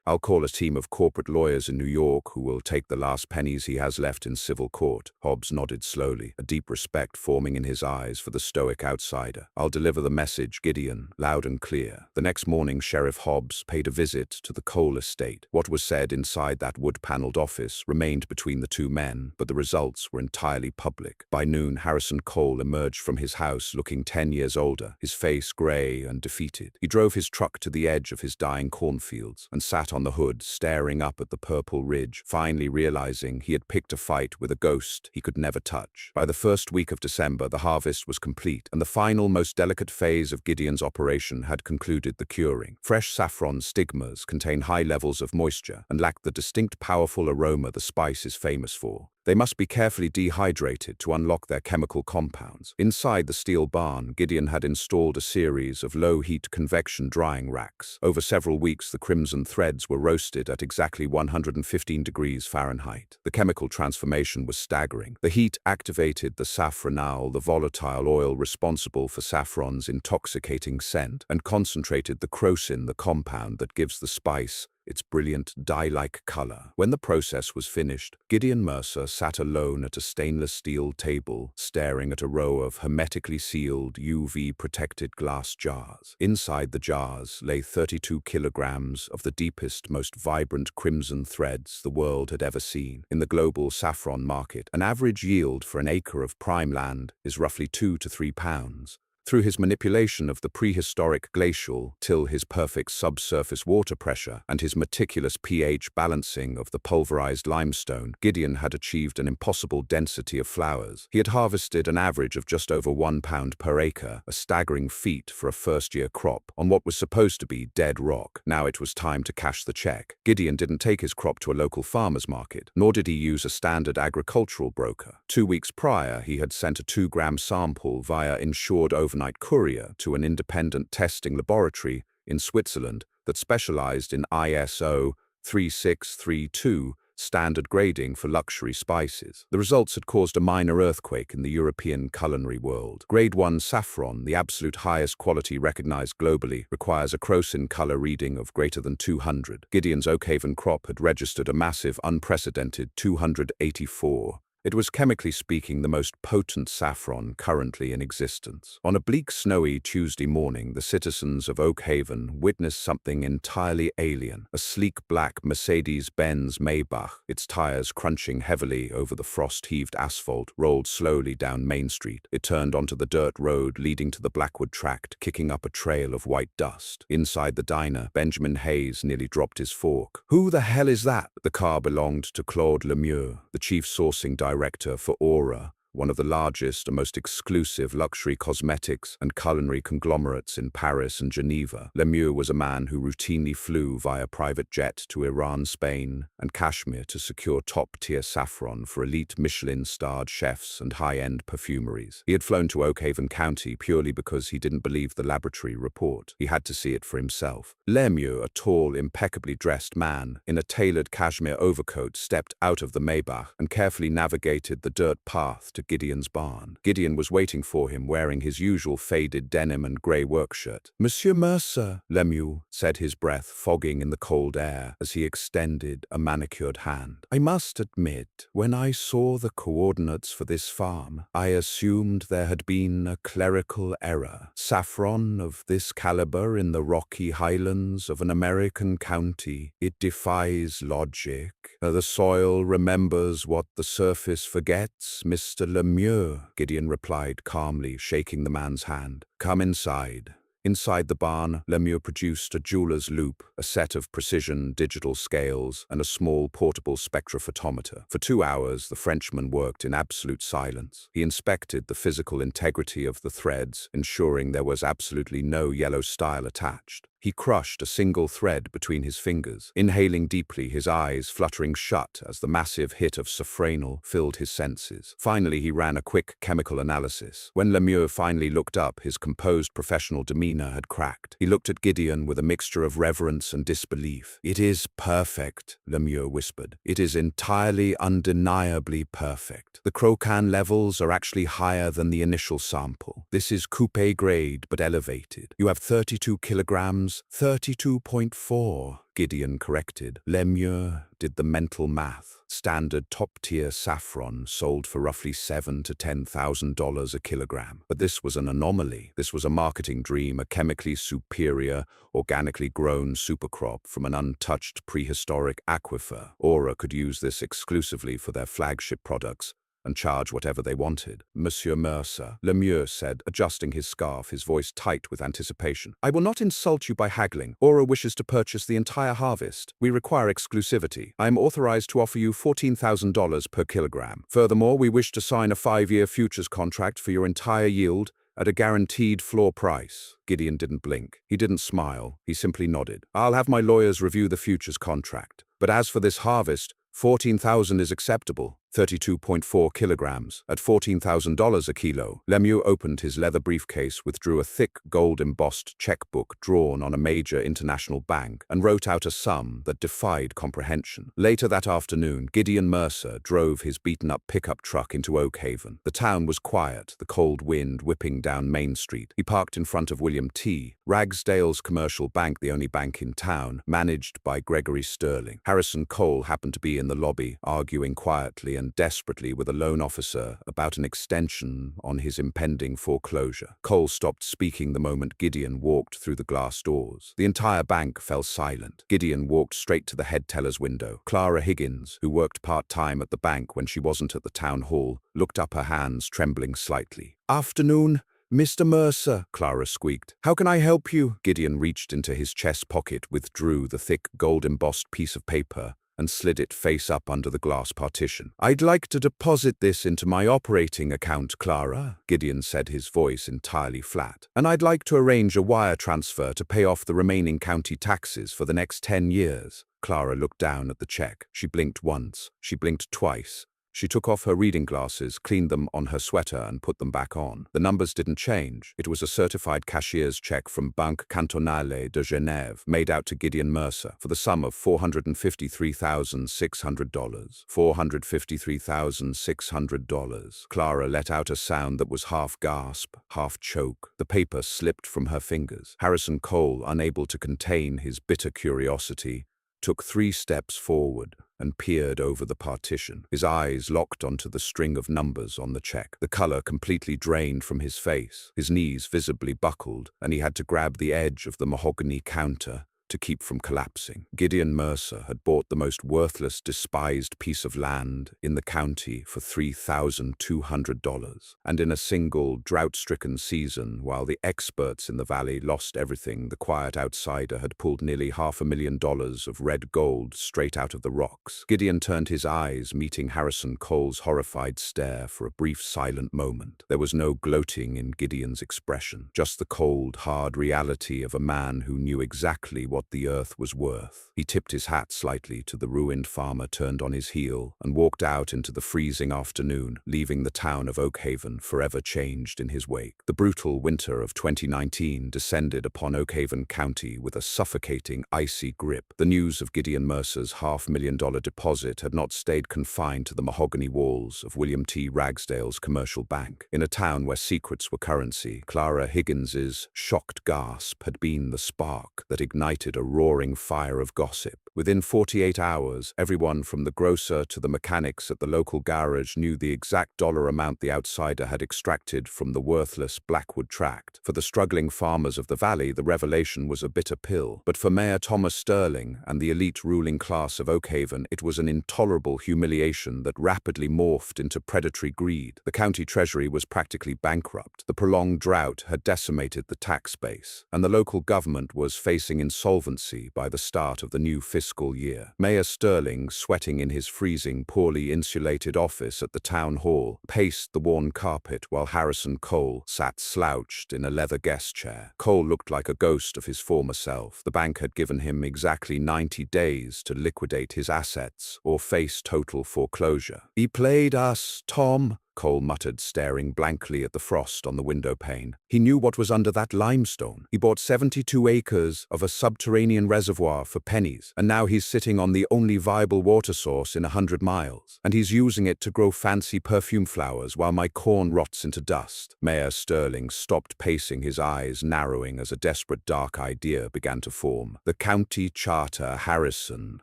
I'll call a team of corporate lawyers in New York who will take the last pennies he has left in civil court. Hobbs nodded slowly, a deep respect forming in his eyes for the stoic outsider. I'll deliver the message, Gideon, loud and clear. The next morning, Sheriff Hobbs paid a visit to the Cole estate. What was said inside that wood-paneled office remained between the two men, but the results were entirely public. By noon, Harrison Cole emerged from his house looking 10 years older, his face gray and defeated. He drove his truck to the edge of his dying cornfields and sat on the hood, staring up at the purple ridge, finally realizing he had picked a fight with a ghost he could never touch. By the first week of December, the harvest was complete, and the final, most delicate phase of Gideon's operation had concluded the curing. Fresh saffron stigmas contain high levels of moisture and lack the distinct, powerful aroma the spice is famous for. They must be carefully dehydrated to unlock their chemical compounds. Inside the steel barn, Gideon had installed a series of low-heat convection drying racks. Over several weeks, the crimson threads were roasted at exactly 115 degrees Fahrenheit. The chemical transformation was staggering. The heat activated the saffronal, the volatile oil responsible for saffron's intoxicating scent, and concentrated the crocin, the compound that gives the spice its brilliant dye-like color. When the process was finished, Gideon Mercer sat alone at a stainless steel table, staring at a row of hermetically sealed, UV-protected glass jars. Inside the jars lay 32 kilograms of the deepest, most vibrant crimson threads the world had ever seen. In the global saffron market, an average yield for an acre of prime land is roughly 2 to 3 pounds. Through his manipulation of the prehistoric glacial till his perfect subsurface water pressure and his meticulous pH balancing of the pulverized limestone, Gideon had achieved an impossible density of flowers. He had harvested an average of just over 1 pound per acre, a staggering feat for a first-year crop, on what was supposed to be dead rock. Now it was time to cash the check. Gideon didn't take his crop to a local farmer's market, nor did he use a standard agricultural broker. 2 weeks prior, he had sent a 2-gram sample via insured overnight courier to an independent testing laboratory in Switzerland that specialized in ISO 3632 standard grading for luxury spices. The results had caused a minor earthquake in the European culinary world. Grade 1 saffron, the absolute highest quality recognized globally, requires a crocin color reading of greater than 200. Gideon's Oakhaven crop had registered a massive, unprecedented 284. It was, chemically speaking, the most potent saffron currently in existence. On a bleak, snowy Tuesday morning, the citizens of Oakhaven witnessed something entirely alien. A sleek black Mercedes-Benz Maybach, its tires crunching heavily over the frost-heaved asphalt, rolled slowly down Main Street. It turned onto the dirt road leading to the Blackwood tract, kicking up a trail of white dust. Inside the diner, Benjamin Hayes nearly dropped his fork. "Who the hell is that?" The car belonged to Claude Lemieux, the chief sourcing director for Aura, one of the largest and most exclusive luxury cosmetics and culinary conglomerates in Paris and Geneva. Lemieux was a man who routinely flew via private jet to Iran, Spain, and Kashmir to secure top-tier saffron for elite Michelin-starred chefs and high-end perfumeries. He had flown to Oakhaven County purely because he didn't believe the laboratory report. He had to see it for himself. Lemieux, a tall, impeccably dressed man in a tailored cashmere overcoat, stepped out of the Maybach and carefully navigated the dirt path to Gideon's barn. Gideon was waiting for him, wearing his usual faded denim and grey work shirt. "Monsieur Mercer," Lemieux said, his breath fogging in the cold air as he extended a manicured hand. "I must admit, when I saw the coordinates for this farm, I assumed there had been a clerical error. Saffron of this caliber in the rocky highlands of an American county, it defies logic. The soil remembers what the surface forgets, Mr. Lemieux," Gideon replied calmly, shaking the man's hand. "Come inside." Inside the barn, Lemieux produced a jeweler's loupe, a set of precision digital scales, and a small portable spectrophotometer. For 2 hours, the Frenchman worked in absolute silence. He inspected the physical integrity of the threads, ensuring there was absolutely no yellow style attached. He crushed a single thread between his fingers, inhaling deeply, his eyes fluttering shut as the massive hit of safranal filled his senses. Finally, he ran a quick chemical analysis. When Lemieux finally looked up, his composed professional demeanor had cracked. He looked at Gideon with a mixture of reverence and disbelief. "It is perfect," Lemieux whispered. "It is entirely, undeniably perfect. The Crocan levels are actually higher than the initial sample. This is coupe grade, but elevated. You have 32 kilograms, 32.4. Gideon corrected. Lemieux did the mental math. Standard top-tier saffron sold for roughly $7,000 to $10,000 a kilogram. But this was an anomaly. This was a marketing dream, a chemically superior, organically grown supercrop from an untouched prehistoric aquifer. Aura could use this exclusively for their flagship products and charge whatever they wanted. "Monsieur Mercer," Lemieux said, adjusting his scarf, his voice tight with anticipation. "I will not insult you by haggling. Aura wishes to purchase the entire harvest. We require exclusivity. I am authorized to offer you $14,000 per kilogram. Furthermore, we wish to sign a 5-year futures contract for your entire yield at a guaranteed floor price." Gideon didn't blink. He didn't smile. He simply nodded. "I'll have my lawyers review the futures contract. But as for this harvest, 14,000 is acceptable. 32.4 kilograms at $14,000 a kilo. Lemieux opened his leather briefcase, withdrew a thick gold-embossed checkbook drawn on a major international bank, and wrote out a sum that defied comprehension. Later that afternoon, Gideon Mercer drove his beaten-up pickup truck into Oak Haven. The town was quiet, the cold wind whipping down Main Street. He parked in front of William T. Ragsdale's commercial bank, the only bank in town, managed by Gregory Sterling. Harrison Cole happened to be in the lobby, arguing quietly and desperately with a loan officer about an extension on his impending foreclosure. Cole stopped speaking the moment Gideon walked through the glass doors. The entire bank fell silent. Gideon walked straight to the head teller's window. Clara Higgins, who worked part-time at the bank when she wasn't at the town hall, looked up, her hands trembling slightly. "Afternoon, Mr. Mercer," Clara squeaked. "How can I help you?" Gideon reached into his chest pocket, withdrew the thick gold-embossed piece of paper, and slid it face up under the glass partition. "I'd like to deposit this into my operating account, Clara," Gideon said, his voice entirely flat. "And I'd like to arrange a wire transfer to pay off the remaining county taxes for the next 10 years. Clara looked down at the check. She blinked once. She blinked twice. She took off her reading glasses, cleaned them on her sweater, and put them back on. The numbers didn't change. It was a certified cashier's check from Banque Cantonale de Genève, made out to Gideon Mercer for the sum of $453,600. $453,600. Clara let out a sound that was half gasp, half choke. The paper slipped from her fingers. Harrison Cole, unable to contain his bitter curiosity, took 3 steps forward and peered over the partition. His eyes locked onto the string of numbers on the check. The color completely drained from his face. His knees visibly buckled, and he had to grab the edge of the mahogany counter to keep from collapsing. Gideon Mercer had bought the most worthless, despised piece of land in the county for $3,200. And in a single, drought-stricken season, while the experts in the valley lost everything, the quiet outsider had pulled nearly $500,000 of red gold straight out of the rocks. Gideon turned his eyes, meeting Harrison Cole's horrified stare for a brief silent moment. There was no gloating in Gideon's expression, just the cold, hard reality of a man who knew exactly what the earth was worth. He tipped his hat slightly to the ruined farmer, turned on his heel, and walked out into the freezing afternoon, leaving the town of Oak Haven forever changed in his wake. The brutal winter of 2019 descended upon Oak Haven County with a suffocating, icy grip. The news of Gideon Mercer's $500,000 deposit had not stayed confined to the mahogany walls of William T. Ragsdale's commercial bank. In a town where secrets were currency, Clara Higgins's shocked gasp had been the spark that ignited a roaring fire of gossip. Within 48 hours, everyone from the grocer to the mechanics at the local garage knew the exact dollar amount the outsider had extracted from the worthless Blackwood tract. For the struggling farmers of the valley, the revelation was a bitter pill. But for Mayor Thomas Sterling and the elite ruling class of Oak Haven, it was an intolerable humiliation that rapidly morphed into predatory greed. The county treasury was practically bankrupt. The prolonged drought had decimated the tax base, and the local government was facing insolvency by the start of the new fiscal fiscal year. Mayor Sterling, sweating in his freezing, poorly insulated office at the town hall, paced the worn carpet while Harrison Cole sat slouched in a leather guest chair. Cole looked like a ghost of his former self. The bank had given him exactly 90 days to liquidate his assets or face total foreclosure. "He played us, Tom," Cole muttered, staring blankly at the frost on the window pane. He knew what was under that limestone. He bought 72 acres of a subterranean reservoir for pennies, and now he's sitting on the only viable water source in 100 miles. And he's using it to grow fancy perfume flowers while my corn rots into dust. Mayor Sterling stopped pacing, his eyes narrowing as a desperate dark idea began to form. The county charter, Harrison.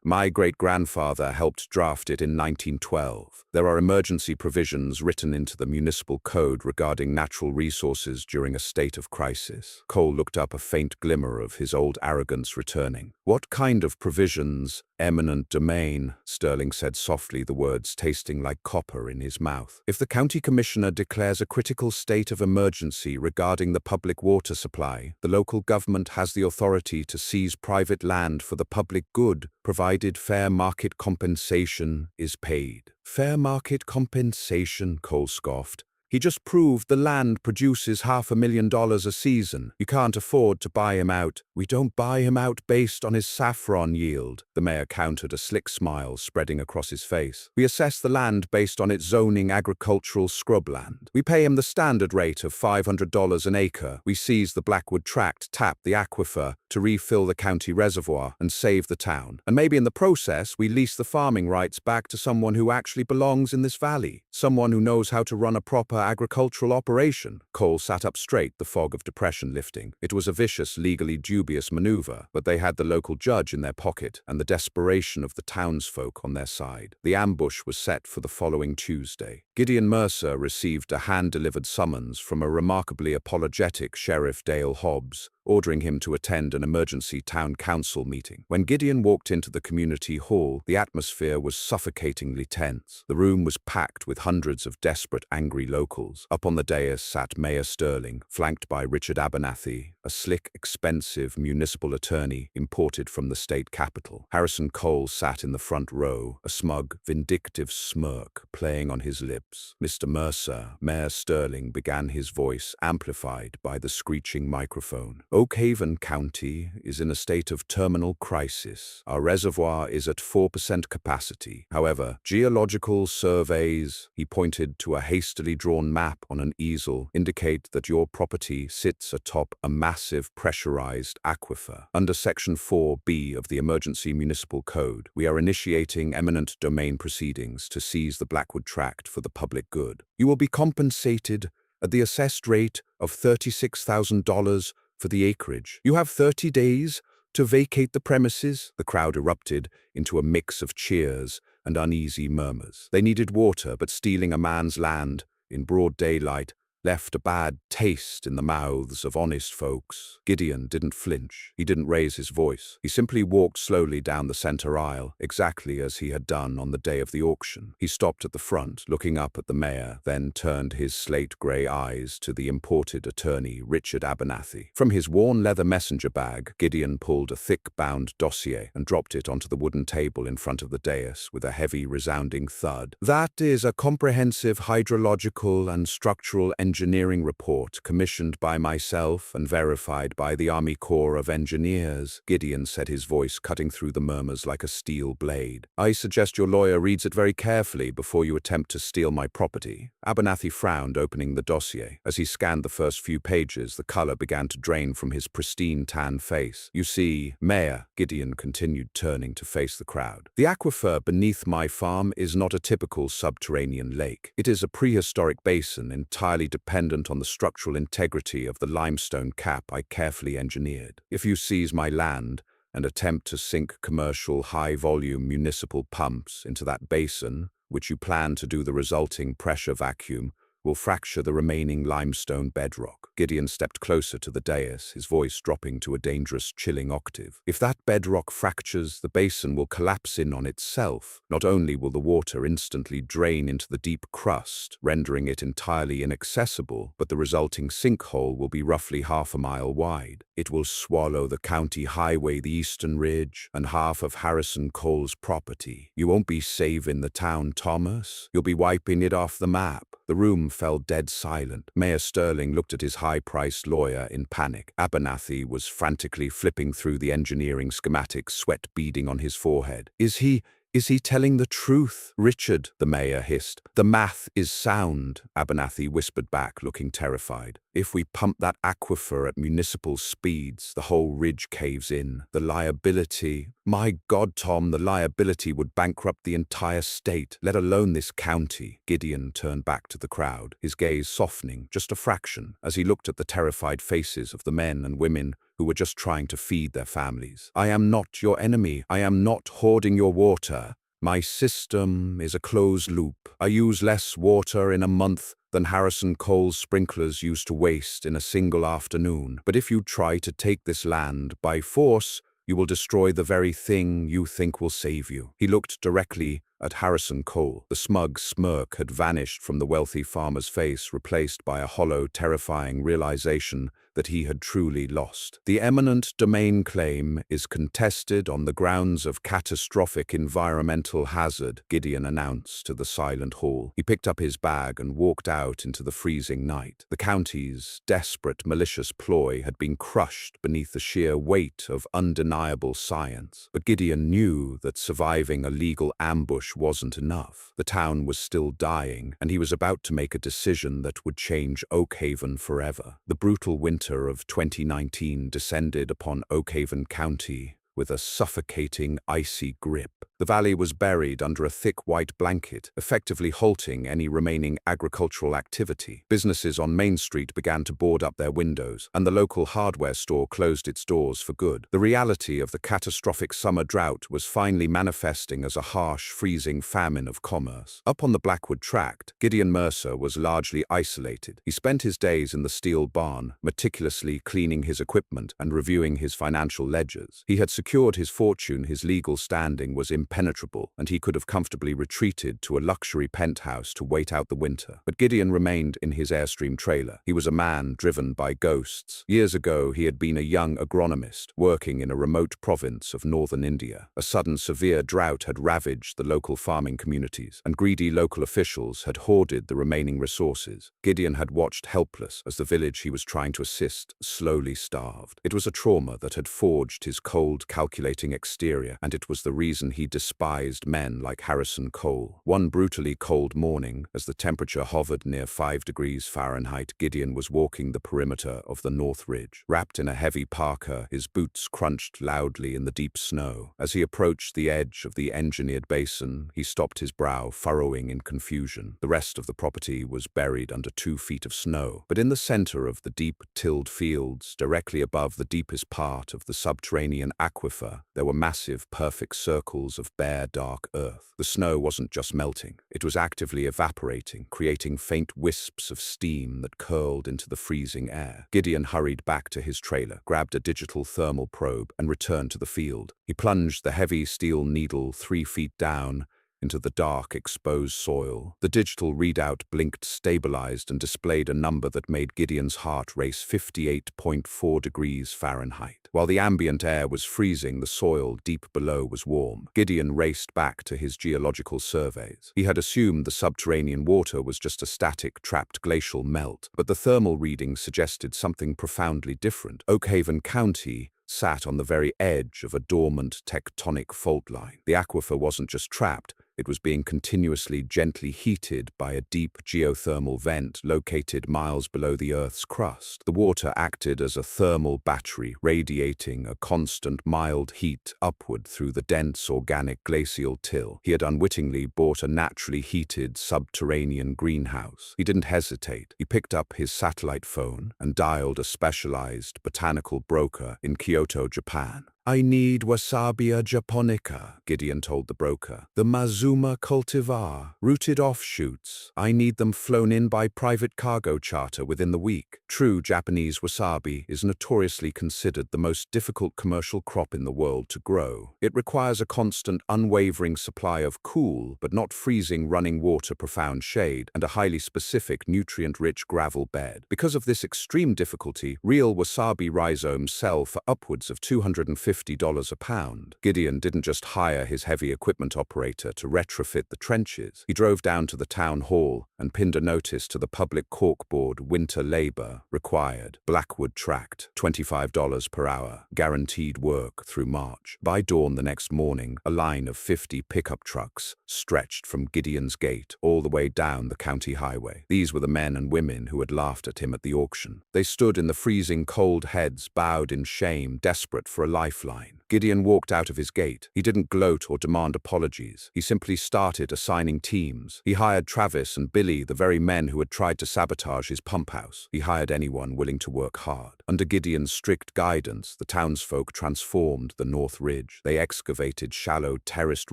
My great-grandfather helped draft it in 1912. There are emergency provisions written into the municipal code regarding natural resources during a state of crisis. Cole looked up, a faint glimmer of his old arrogance returning. "What kind of provisions?" "Eminent domain," Sterling said softly, the words tasting like copper in his mouth. "If the county commissioner declares a critical state of emergency regarding the public water supply, the local government has the authority to seize private land for the public good, provided fair market compensation is paid." "Fair market compensation," Cole scoffed. "He just proved the land produces $500,000 a season. You can't afford to buy him out." "We don't buy him out based on his saffron yield," the mayor countered, a slick smile spreading across his face. "We assess the land based on its zoning agricultural scrubland. We pay him the standard rate of $500 an acre. We seize the Blackwood Tract, tap the aquifer to refill the county reservoir and save the town. And maybe in the process, we lease the farming rights back to someone who actually belongs in this valley, someone who knows how to run a proper agricultural operation." Cole sat up straight, the fog of depression lifting. It was a vicious, legally dubious maneuver, but they had the local judge in their pocket and the desperation of the townsfolk on their side. The ambush was set for the following Tuesday. Gideon Mercer received a hand-delivered summons from a remarkably apologetic Sheriff Dale Hobbs, ordering him to attend an emergency town council meeting. When Gideon walked into the community hall, the atmosphere was suffocatingly tense. The room was packed with hundreds of desperate, angry locals. Up on the dais sat Mayor Sterling, flanked by Richard Abernathy, a slick, expensive municipal attorney imported from the state capital. Harrison Cole sat in the front row, a smug, vindictive smirk playing on his lips. "Mr. Mercer," Mayor Sterling began, his voice amplified by the screeching microphone. "Oakhaven County is in a state of terminal crisis. Our reservoir is at 4% capacity. However, geological surveys," he pointed to a hastily drawn map on an easel, "indicate that your property sits atop a massive pressurized aquifer. Under Section 4B of the Emergency Municipal Code, we are initiating eminent domain proceedings to seize the Blackwood Tract for the public good. You will be compensated at the assessed rate of $36,000 for the acreage. You have 30 days to vacate the premises." The crowd erupted into a mix of cheers and uneasy murmurs. They needed water, but stealing a man's land in broad daylight left a bad taste in the mouths of honest folks. Gideon didn't flinch. He didn't raise his voice. He simply walked slowly down the center aisle, exactly as he had done on the day of the auction. He stopped at the front, looking up at the mayor, then turned his slate-gray eyes to the imported attorney, Richard Abernathy. From his worn leather messenger bag, Gideon pulled a thick-bound dossier and dropped it onto the wooden table in front of the dais with a heavy, resounding thud. "That is a comprehensive hydrological and structural engineering report commissioned by myself and verified by the Army Corps of Engineers," Gideon said, his voice cutting through the murmurs like a steel blade. "I suggest your lawyer reads it very carefully before you attempt to steal my property." Abernathy frowned, opening the dossier. As he scanned the first few pages, the color began to drain from his pristine tan face. "You see, Mayor," Gideon continued, turning to face the crowd, "the aquifer beneath my farm is not a typical subterranean lake. It is a prehistoric basin entirely dependent on the structural integrity of the limestone cap I carefully engineered. If you seize my land and attempt to sink commercial high-volume municipal pumps into that basin, which you plan to do, the resulting pressure vacuum will fracture the remaining limestone bedrock. Gideon stepped closer to the dais, his voice dropping to a dangerous, chilling octave. If that bedrock fractures, the basin will collapse in on itself. Not only will the water instantly drain into the deep crust, rendering it entirely inaccessible, but the resulting sinkhole will be roughly half a mile wide. It will swallow the county highway, the eastern ridge, and half of Harrison Cole's property. You won't be saving the town, Thomas. You'll be wiping it off the map. The room fell dead silent. Mayor Sterling looked at his high-priced lawyer in panic. Abernathy was frantically flipping through the engineering schematics, sweat beading on his forehead. Is he telling the truth, Richard? The mayor hissed. The math is sound, Abernathy whispered back, looking terrified. If we pump that aquifer at municipal speeds, the whole ridge caves in. The liability... My God, Tom, the liability would bankrupt the entire state, let alone this county. Gideon turned back to the crowd, his gaze softening just a fraction as he looked at the terrified faces of the men and women who were just trying to feed their families. I am not your enemy. I am not hoarding your water. My system is a closed loop. I use less water in a month than Harrison Cole's sprinklers used to waste in a single afternoon. But if you try to take this land by force, you will destroy the very thing you think will save you. He looked directly at Harrison Cole. The smug smirk had vanished from the wealthy farmer's face, replaced by a hollow, terrifying realization that he had truly lost. The eminent domain claim is contested on the grounds of catastrophic environmental hazard, Gideon announced to the silent hall. He picked up his bag and walked out into the freezing night. The county's desperate, malicious ploy had been crushed beneath the sheer weight of undeniable science. But Gideon knew that surviving a legal ambush wasn't enough. The town was still dying, and he was about to make a decision that would change Oakhaven forever. The brutal winter of 2019 descended upon Oakhaven County with a suffocating, icy grip. The valley was buried under a thick white blanket, effectively halting any remaining agricultural activity. Businesses on Main Street began to board up their windows, and the local hardware store closed its doors for good. The reality of the catastrophic summer drought was finally manifesting as a harsh, freezing famine of commerce. Up on the Blackwood Tract, Gideon Mercer was largely isolated. He spent his days in the steel barn, meticulously cleaning his equipment and reviewing his financial ledgers. He had secured his fortune, his legal standing was impenetrable, and he could have comfortably retreated to a luxury penthouse to wait out the winter. But Gideon remained in his Airstream trailer. He was a man driven by ghosts. Years ago, he had been a young agronomist, working in a remote province of northern India. A sudden severe drought had ravaged the local farming communities, and greedy local officials had hoarded the remaining resources. Gideon had watched helpless as the village he was trying to assist slowly starved. It was a trauma that had forged his cold, calculating exterior, and it was the reason he despised men like Harrison Cole. One brutally cold morning, as the temperature hovered near 5 degrees Fahrenheit, Gideon was walking the perimeter of the North Ridge. Wrapped in a heavy parka, his boots crunched loudly in the deep snow. As he approached the edge of the engineered basin, he stopped, his brow furrowing in confusion. The rest of the property was buried under 2 feet of snow, but in the center of the deep, tilled fields, directly above the deepest part of the subterranean aquifer, there were massive, perfect circles of bare, dark earth. The snow wasn't just melting, it was actively evaporating, creating faint wisps of steam that curled into the freezing air. Gideon hurried back to his trailer, grabbed a digital thermal probe, and returned to the field. He plunged the heavy steel needle 3 feet down into the dark, exposed soil. The digital readout blinked, stabilized, and displayed a number that made Gideon's heart race: 58.4 degrees Fahrenheit. While the ambient air was freezing, the soil deep below was warm. Gideon raced back to his geological surveys. He had assumed the subterranean water was just a static, trapped glacial melt, but the thermal readings suggested something profoundly different. Oakhaven County sat on the very edge of a dormant tectonic fault line. The aquifer wasn't just trapped, it was being continuously gently heated by a deep geothermal vent located miles below the Earth's crust. The water acted as a thermal battery, radiating a constant mild heat upward through the dense organic glacial till. He had unwittingly bought a naturally heated subterranean greenhouse. He didn't hesitate. He picked up his satellite phone and dialed a specialized botanical broker in Kyoto, Japan. I need Wasabia japonica, Gideon told the broker. The Mazuma cultivar, rooted offshoots. I need them flown in by private cargo charter within the week. True Japanese wasabi is notoriously considered the most difficult commercial crop in the world to grow. It requires a constant, unwavering supply of cool, but not freezing running water, profound shade, and a highly specific, nutrient-rich gravel bed. Because of this extreme difficulty, real wasabi rhizomes sell for upwards of $250 a pound. Gideon didn't just hire his heavy equipment operator to retrofit the trenches. He drove down to the town hall and pinned a notice to the public corkboard: winter labor required. Blackwood tract, $25 per hour, guaranteed work through March. By dawn the next morning, a line of 50 pickup trucks stretched from Gideon's gate all the way down the county highway. These were the men and women who had laughed at him at the auction. They stood in the freezing cold, heads bowed in shame, desperate for a lifeline. Gideon walked out of his gate. He didn't gloat or demand apologies. He simply started assigning teams. He hired Travis and Billy, the very men who had tried to sabotage his pump house. He hired anyone willing to work hard. Under Gideon's strict guidance, the townsfolk transformed the North Ridge. They excavated shallow, terraced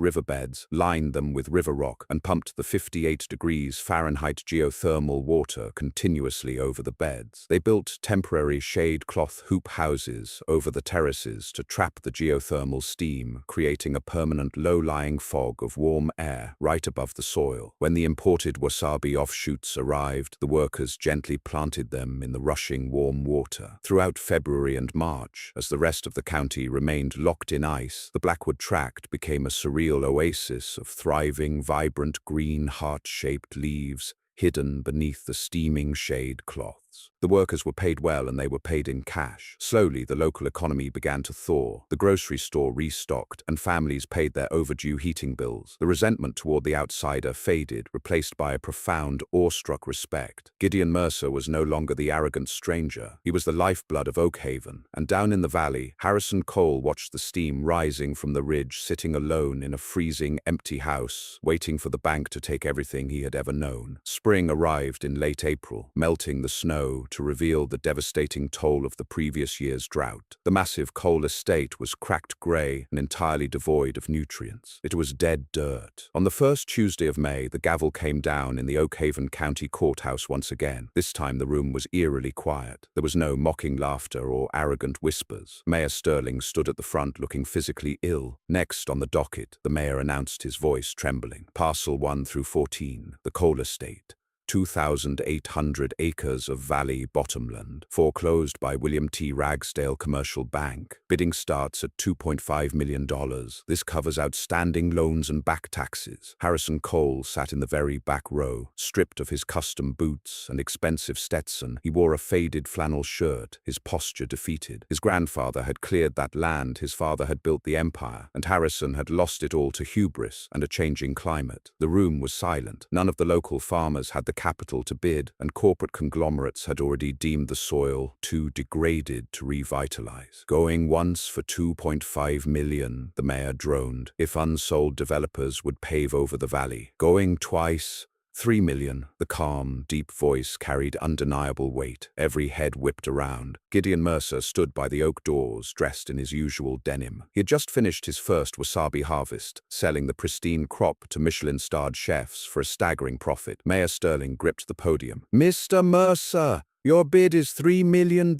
riverbeds, lined them with river rock, and pumped the 58 degrees Fahrenheit geothermal water continuously over the beds. They built temporary shade cloth hoop houses over the terraces to trap the geothermal steam, creating a permanent low-lying fog of warm air right above the soil. When the imported wasabi offshoots arrived, the workers gently planted them in the rushing warm water. Throughout February and March, as the rest of the county remained locked in ice, the Blackwood tract became a surreal oasis of thriving, vibrant green heart-shaped leaves hidden beneath the steaming shade cloths. The workers were paid well, and they were paid in cash. Slowly, the local economy began to thaw. The grocery store restocked, and families paid their overdue heating bills. The resentment toward the outsider faded, replaced by a profound, awestruck respect. Gideon Mercer was no longer the arrogant stranger. He was the lifeblood of Oakhaven. And down in the valley, Harrison Cole watched the steam rising from the ridge, sitting alone in a freezing, empty house, waiting for the bank to take everything he had ever known. Spring arrived in late April, melting the snow to reveal the devastating toll of the previous year's drought. The massive Cole estate was cracked gray and entirely devoid of nutrients. It was dead dirt. On the first Tuesday of May, the gavel came down in the Oakhaven County Courthouse once again. This time the room was eerily quiet. There was no mocking laughter or arrogant whispers. Mayor Sterling stood at the front looking physically ill. Next on the docket, the mayor announced, his voice trembling. Parcel 1 through 14, the Cole estate. 2,800 acres of valley bottomland, foreclosed by William T. Ragsdale Commercial Bank. Bidding starts at $2.5 million. This covers outstanding loans and back taxes. Harrison Cole sat in the very back row, stripped of his custom boots and expensive Stetson. He wore a faded flannel shirt, his posture defeated. His grandfather had cleared that land, his father had built the empire, and Harrison had lost it all to hubris and a changing climate. The room was silent. None of the local farmers had the capital to bid, and corporate conglomerates had already deemed the soil too degraded to revitalize. Going once for $2.5 million, the mayor droned, if unsold developers would pave over the valley. Going twice, $3 million. The calm, deep voice carried undeniable weight. Every head whipped around. Gideon Mercer stood by the oak doors, dressed in his usual denim. He had just finished his first wasabi harvest, selling the pristine crop to Michelin-starred chefs for a staggering profit. Mayor Sterling gripped the podium. "Mr. Mercer, your bid is $3 million.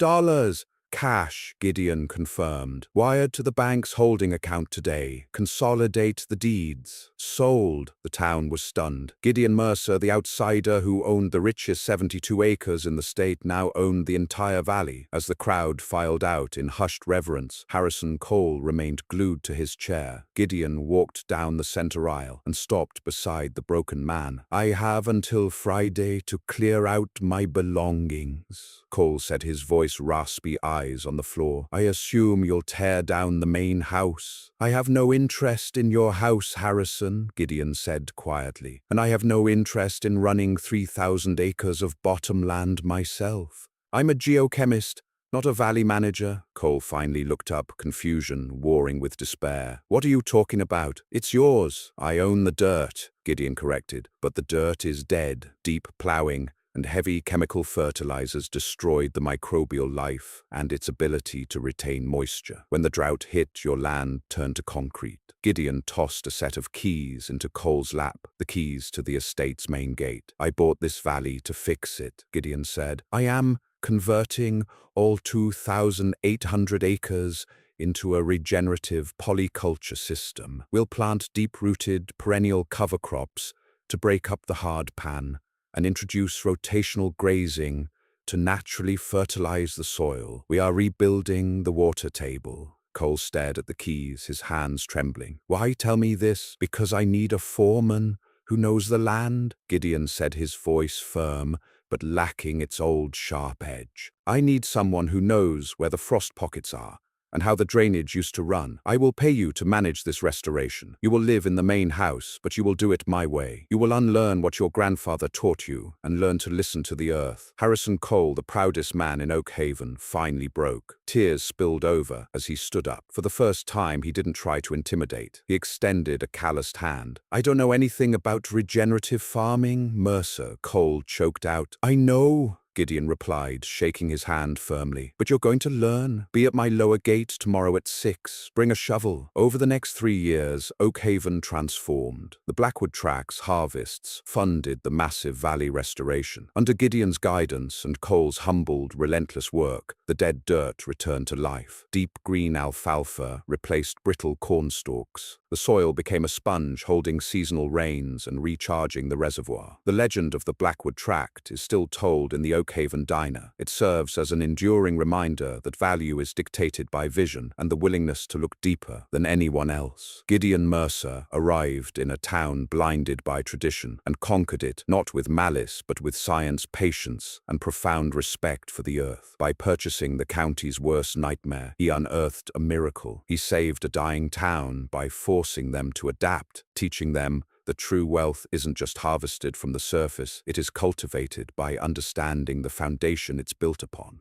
Cash," Gideon confirmed. "Wired to the bank's holding account today. Consolidate the deeds." Sold. The town was stunned. Gideon Mercer, the outsider who owned the richest 72 acres in the state, now owned the entire valley. As the crowd filed out in hushed reverence, Harrison Cole remained glued to his chair. Gideon walked down the center aisle and stopped beside the broken man. "I have until Friday to clear out my belongings," Cole said, his voice raspy, eyes on the floor. "I assume you'll tear down the main house." "I have no interest in your house, Harrison," Gideon said quietly, "and I have no interest in running 3,000 acres of bottomland myself. I'm a geochemist, not a valley manager." Cole finally looked up, confusion warring with despair. "What are you talking about? It's yours." "I own the dirt," Gideon corrected, "but the dirt is dead. Deep plowing, and heavy chemical fertilizers destroyed the microbial life and its ability to retain moisture. When the drought hit, your land turned to concrete. Gideon tossed a set of keys into Cole's lap, the keys to the estate's main gate. "I bought this valley to fix it," Gideon said. "I am converting all 2,800 acres into a regenerative polyculture system. We'll plant deep-rooted perennial cover crops to break up the hard pan and introduce rotational grazing to naturally fertilize the soil. We are rebuilding the water table." Cole stared at the keys, his hands trembling. "Why tell me this? Because I need a foreman who knows the land," Gideon said, his voice firm but lacking its old sharp edge. "I need someone who knows where the frost pockets are and how the drainage used to run. I will pay you to manage this restoration. You will live in the main house, but you will do it my way. You will unlearn what your grandfather taught you and learn to listen to the earth." Harrison Cole, the proudest man in Oak Haven, finally broke. Tears spilled over as he stood up. For the first time, he didn't try to intimidate. He extended a calloused hand. "I don't know anything about regenerative farming, Mercer," Cole choked out. "I know," Gideon replied, shaking his hand firmly. "But you're going to learn. Be at my lower gate tomorrow at 6. Bring a shovel." Over the next 3 years, Oak Haven transformed. The Blackwood Tracts harvests funded the massive valley restoration. Under Gideon's guidance and Cole's humbled, relentless work, the dead dirt returned to life. Deep green alfalfa replaced brittle corn stalks. The soil became a sponge holding seasonal rains and recharging the reservoir. The legend of the Blackwood Tract is still told in the Oak Haven Diner. It serves as an enduring reminder that value is dictated by vision and the willingness to look deeper than anyone else. Gideon Mercer arrived in a town blinded by tradition and conquered it not with malice but with science, patience, and profound respect for the earth. By purchasing the county's worst nightmare, he unearthed a miracle. He saved a dying town by forcing them to adapt, teaching them that true wealth isn't just harvested from the surface, it is cultivated by understanding the foundation it's built upon.